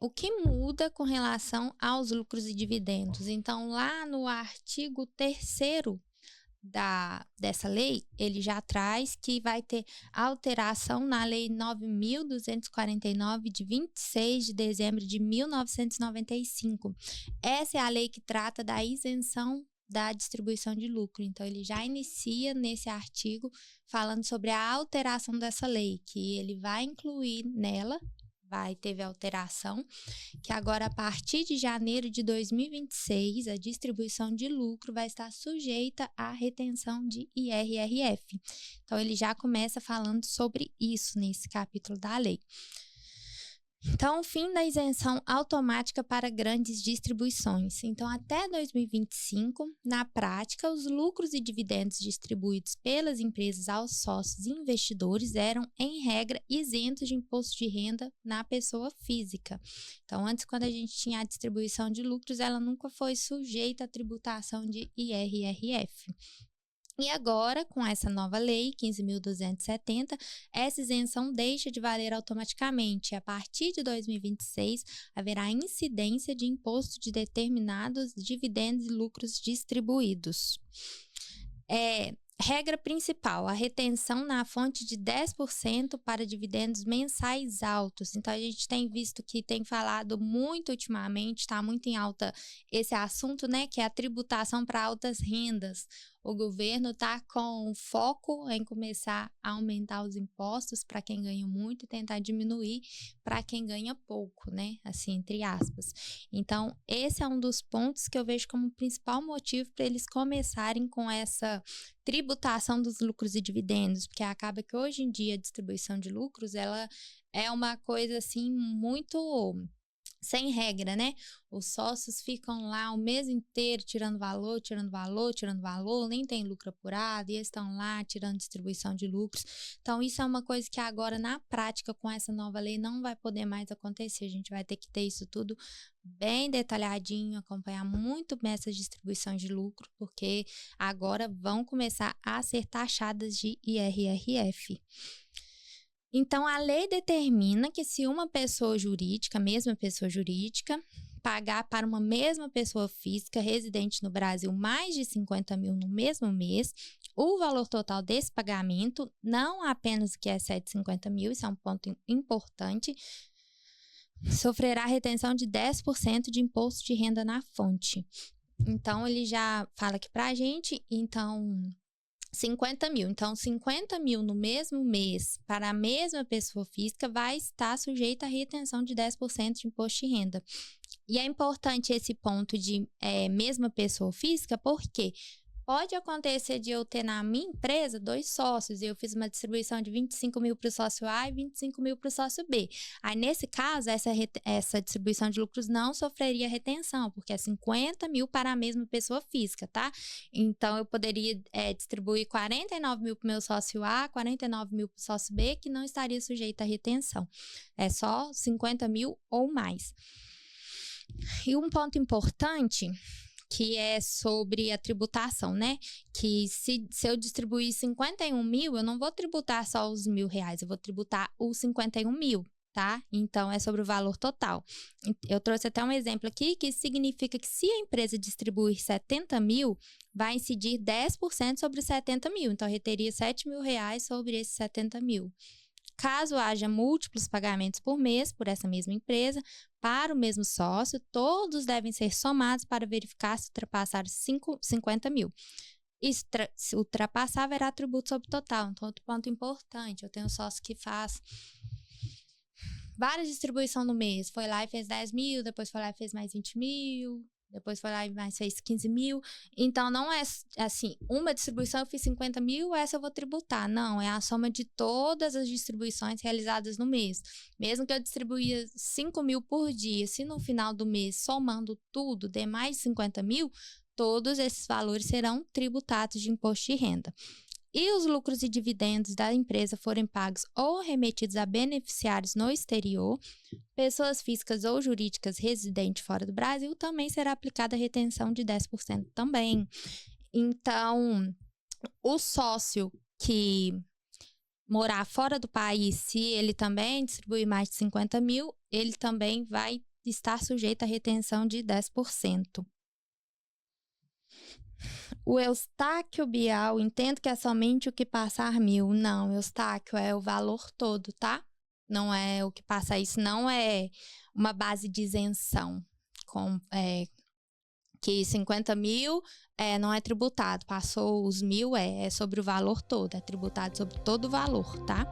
o que muda com relação aos lucros e dividendos? Então, lá no artigo 3º dessa lei, ele já traz que vai ter alteração na Lei 9.249, de 26 de dezembro de 1995. Essa é a lei que trata da isenção da distribuição de lucro. Então, ele já inicia nesse artigo falando sobre a alteração dessa lei, que ele vai incluir nela, teve alteração, que agora, a partir de janeiro de 2026, a distribuição de lucro vai estar sujeita à retenção de IRRF. Então, ele já começa falando sobre isso nesse capítulo da lei. Então, fim da isenção automática para grandes distribuições. Então, até 2025, na prática, os lucros e dividendos distribuídos pelas empresas aos sócios e investidores eram, em regra, isentos de imposto de renda na pessoa física. Então, antes, quando a gente tinha a distribuição de lucros, ela nunca foi sujeita à tributação de IRRF. E agora, com essa nova lei, 15.270, essa isenção deixa de valer automaticamente. A partir de 2026, haverá incidência de imposto de determinados dividendos e lucros distribuídos. Regra principal, a retenção na fonte de 10% para dividendos mensais altos. Então, a gente tem visto que tem falado muito ultimamente, está muito em alta esse assunto, né? Que é a tributação para altas rendas. O governo está com foco em começar a aumentar os impostos para quem ganha muito e tentar diminuir para quem ganha pouco, né? Assim, entre aspas. Então, esse é um dos pontos que eu vejo como principal motivo para eles começarem com essa tributação dos lucros e dividendos, porque acaba que hoje em dia a distribuição de lucros, ela é uma coisa assim muito sem regra, né? Os sócios ficam lá o mês inteiro tirando valor, nem tem lucro apurado, e eles estão lá tirando distribuição de lucros. Então, isso é uma coisa que agora, na prática, com essa nova lei, não vai poder mais acontecer. A gente vai ter que ter isso tudo bem detalhadinho, acompanhar muito bem essa distribuição de lucro, porque agora vão começar a ser taxadas de IRRF. Então, a lei determina que se uma pessoa jurídica, mesma pessoa jurídica, pagar para uma mesma pessoa física residente no Brasil mais de 50 mil no mesmo mês, o valor total desse pagamento, não apenas o que excede 50 mil, isso é um ponto importante, sofrerá retenção de 10% de imposto de renda na fonte. Então, ele já fala aqui pra gente, então 50 mil. Então, 50 mil no mesmo mês para a mesma pessoa física vai estar sujeita à retenção de 10% de imposto de renda. E é importante esse ponto de mesma pessoa física, porque pode acontecer de eu ter na minha empresa 2 sócios e eu fiz uma distribuição de 25 mil para o sócio A e 25 mil para o sócio B. Aí, nesse caso, essa distribuição de lucros não sofreria retenção, porque é 50 mil para a mesma pessoa física, tá? Então, eu poderia distribuir 49 mil para o meu sócio A, 49 mil para o sócio B, que não estaria sujeito à retenção. É só 50 mil ou mais. E um ponto importante, que é sobre a tributação, né? Que se eu distribuir 51 mil, eu não vou tributar só os R$1.000, eu vou tributar os 51 mil, tá? Então, é sobre o valor total. Eu trouxe até um exemplo aqui, que significa que se a empresa distribuir 70 mil, vai incidir 10% sobre 70 mil. Então, eu reteria R$7.000 sobre esses 70 mil. Caso haja múltiplos pagamentos por mês por essa mesma empresa, para o mesmo sócio, todos devem ser somados para verificar se ultrapassar 50 mil. E se ultrapassar, haverá tributo sobre o total. Então, outro ponto importante, eu tenho um sócio que faz várias distribuições no mês. Foi lá e fez 10 mil, depois foi lá e fez mais 20 mil, depois foi lá e mais fez 15 mil. Então, não é assim, uma distribuição eu fiz 50 mil, essa eu vou tributar. Não, é a soma de todas as distribuições realizadas no mês. Mesmo que eu distribuía 5 mil por dia, se no final do mês, somando tudo, der mais de 50 mil, todos esses valores serão tributados de imposto de renda. E os lucros e dividendos da empresa forem pagos ou remetidos a beneficiários no exterior, pessoas físicas ou jurídicas residentes fora do Brasil, também será aplicada a retenção de 10% também. Então, o sócio que morar fora do país, se ele também distribuir mais de 50 mil, ele também vai está sujeito à retenção de 10%. O Eustáquio Bial, entendo que é somente o que passar 1.000. Não, Eustáquio, é o valor todo, tá? Não é o que passa, isso não é uma base de isenção. Que 50.000 não é tributado, passou os 1.000 é sobre o valor todo, é tributado sobre todo o valor, tá?